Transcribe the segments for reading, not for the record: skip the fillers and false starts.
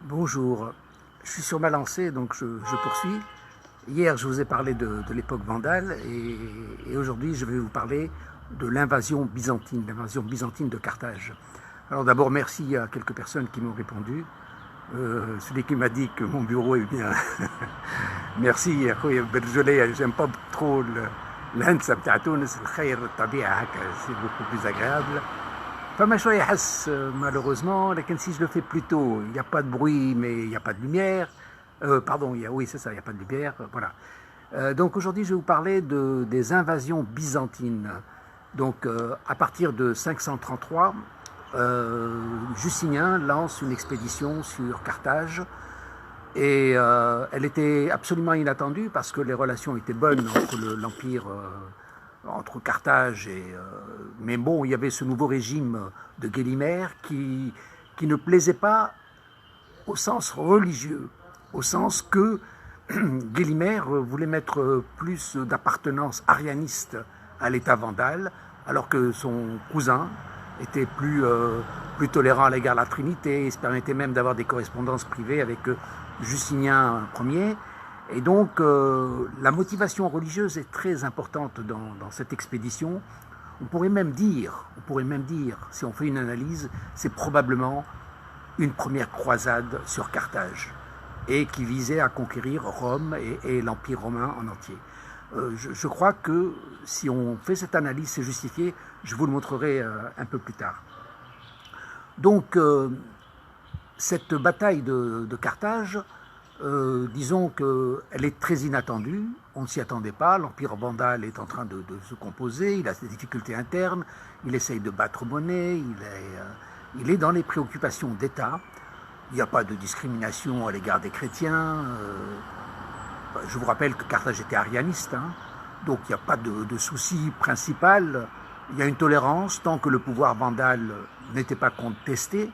Bonjour, je suis sur ma lancée, donc je poursuis. Hier, je vous ai parlé de l'époque vandale et aujourd'hui, je vais vous parler de l'invasion byzantine de Carthage. Alors d'abord, merci à quelques personnes qui m'ont répondu. Celui qui m'a dit que mon bureau est bien. Merci, j'aime pas trop الهندسة بتاع تونس الخير الطبيعة هكا c'est beaucoup plus agréable. فما شوية يحس malheureusement, لكن si je le fais plus tôt, il n'y a pas de bruit mais il n'y a pas de lumière. Pardon, oui c'est ça, il n'y a pas de lumière, voilà. Donc aujourd'hui je vais vous parler des invasions byzantines. Donc à partir de 533, Justinien lance une expédition sur Carthage et elle était absolument inattendue parce que les relations étaient bonnes entre l'Empire, entre Carthage et... mais bon, il y avait ce nouveau régime de Gélimer qui ne plaisait pas au sens religieux, au sens que Gélimer voulait mettre plus d'appartenance arianiste à l'État vandale, alors que son cousin était plus tolérant à l'égard de la Trinité, il se permettait même d'avoir des correspondances privées avec Justinien Ier. Et donc la motivation religieuse est très importante dans cette expédition. On pourrait même dire, si on fait une analyse, c'est probablement une première croisade sur Carthage et qui visait à conquérir Rome et l'Empire romain en entier. Je crois que si on fait cette analyse, c'est justifié. Je vous le montrerai un peu plus tard. Donc, cette bataille de Carthage, disons qu'elle est très inattendue, on ne s'y attendait pas, l'Empire vandale est en train de se composer, il a des difficultés internes, il essaye de battre monnaie, il est dans les préoccupations d'État, il n'y a pas de discrimination à l'égard des chrétiens, je vous rappelle que Carthage était arianiste, hein, donc il n'y a pas de souci principal, il y a une tolérance tant que le pouvoir vandale n'était pas contesté,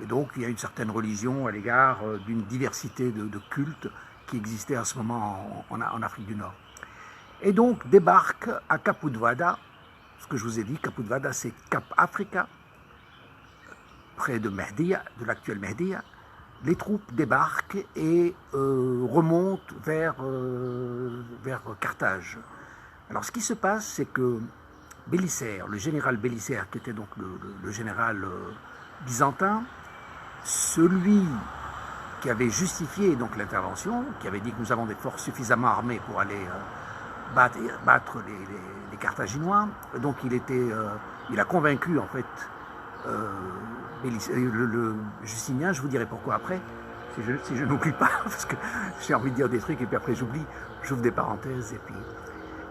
et donc il y a une certaine religion à l'égard d'une diversité de cultes qui existait à ce moment en Afrique du Nord. Et donc débarque à Kapudvada, ce que je vous ai dit, Kapudvada c'est Cap Africa, près de Mehdia, de l'actuelle Mehdia. Les troupes débarquent et remontent vers Carthage. Alors ce qui se passe, c'est que Bélisaire, le général Bélisaire, qui était donc le général byzantin, celui qui avait justifié donc l'intervention, qui avait dit que nous avons des forces suffisamment armées pour aller battre les Carthaginois, donc il a convaincu en fait le Justinien, je vous dirai pourquoi après, si je n'oublie pas, parce que j'ai envie de dire des trucs et puis après j'oublie, j'ouvre des parenthèses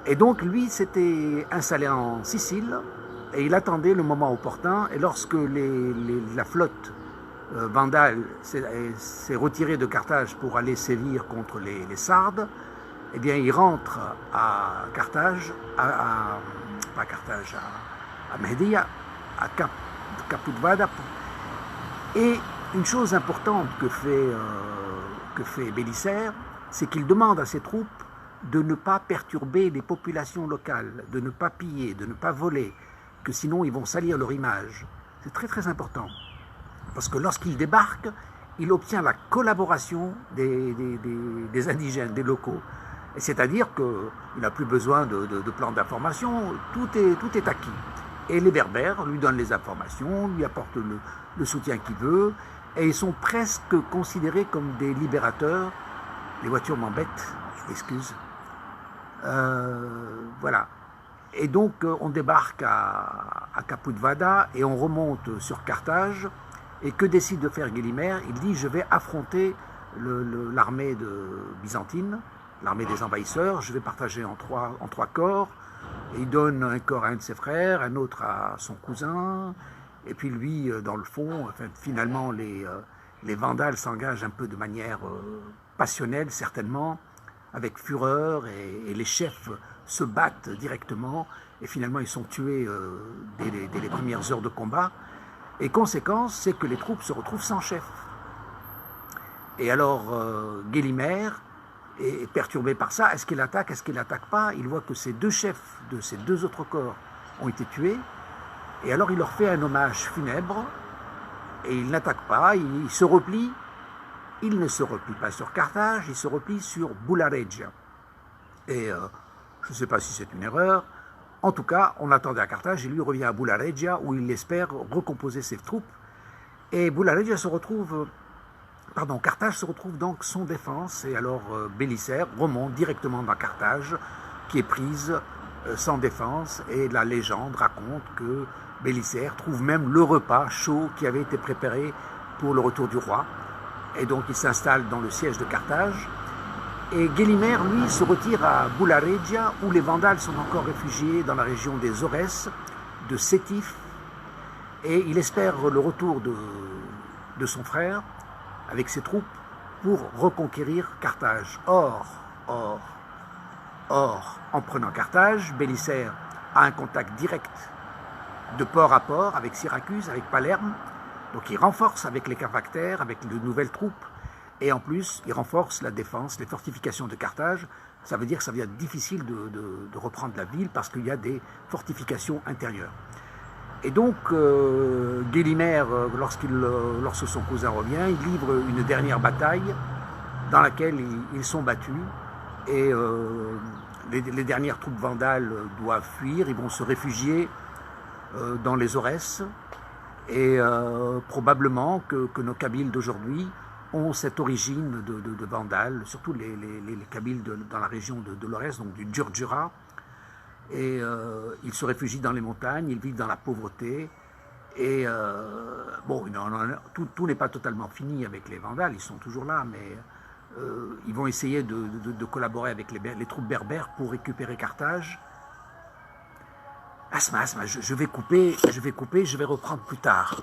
et donc lui s'était installé en Sicile et il attendait le moment opportun et lorsque la flotte vandale s'est retirée de Carthage pour aller sévir contre les Sardes, eh bien il rentre à Carthage, pas Carthage, à Mehdia, à Kapudvada. Et une chose importante que fait Bélisaire, c'est qu'il demande à ses troupes de ne pas perturber les populations locales, de ne pas piller, de ne pas voler, que sinon ils vont salir leur image. C'est très très important. Parce que lorsqu'il débarque, il obtient la collaboration des indigènes, des locaux. C'est-à-dire qu'il n'a plus besoin de plans d'information, tout est acquis. Et les Berbères lui donnent les informations, lui apportent le soutien qu'il veut, et ils sont presque considérés comme des libérateurs. Les voitures m'embêtent, je m'excuse. Voilà. Et donc on débarque à Kapudvada et on remonte sur Carthage. Et que décide de faire Gélimer? Il dit je vais affronter l'armée byzantine, l'armée des envahisseurs, je vais partager en trois corps. Et il donne un corps à un de ses frères, un autre à son cousin, et puis lui, dans le fond, enfin, finalement, les Vandales s'engagent un peu de manière passionnelle, certainement, avec fureur, et les chefs se battent directement, et finalement, ils sont tués dès les premières heures de combat. Et conséquence, c'est que les troupes se retrouvent sans chef. Et alors, Gélimer est perturbé par ça. Est-ce qu'il attaque? Est-ce qu'il n'attaque pas? Il voit que ces deux chefs de ces deux autres corps ont été tués. Et alors, il leur fait un hommage funèbre. Et il n'attaque pas, il se replie. il ne se replie pas sur Carthage, il se replie sur Bulla-Regia. Et je ne sais pas si c'est une erreur. En tout cas, on l'attendait à Carthage et lui revient à Bulla-Regia où il espère recomposer ses troupes. Et Bulla-Regia se retrouve, Carthage se retrouve donc sans défense. Et alors Bélisaire remonte directement dans Carthage, qui est prise sans défense. Et la légende raconte que Bélisaire trouve même le repas chaud qui avait été préparé pour le retour du roi. Et donc il s'installe dans le siège de Carthage. Et Gélimer, lui, se retire à Bulla-Regia, où les Vandales sont encore réfugiés dans la région des Aurès, de Sétif, et il espère le retour de son frère, avec ses troupes, pour reconquérir Carthage. Or, en prenant Carthage, Bélisaire a un contact direct de port à port avec Syracuse, avec Palerme, donc il renforce avec les Carpactères, avec de nouvelles troupes, et en plus, il renforce la défense, les fortifications de Carthage. Ça veut dire que ça va être difficile de reprendre la ville parce qu'il y a des fortifications intérieures. Et donc, Gélimer, lorsque son cousin revient, il livre une dernière bataille dans laquelle ils sont battus. Et les dernières troupes vandales doivent fuir, ils vont se réfugier dans les Aurès. Et probablement que nos Kabyles d'aujourd'hui ont cette origine de Vandales, surtout les Kabyles dans la région de l'Aurès, donc du Djurdjura. Et ils se réfugient dans les montagnes, ils vivent dans la pauvreté. Et bon, tout n'est pas totalement fini avec les Vandales, ils sont toujours là, mais ils vont essayer de collaborer avec les troupes berbères pour récupérer Carthage. Asma, je vais couper, je vais reprendre plus tard.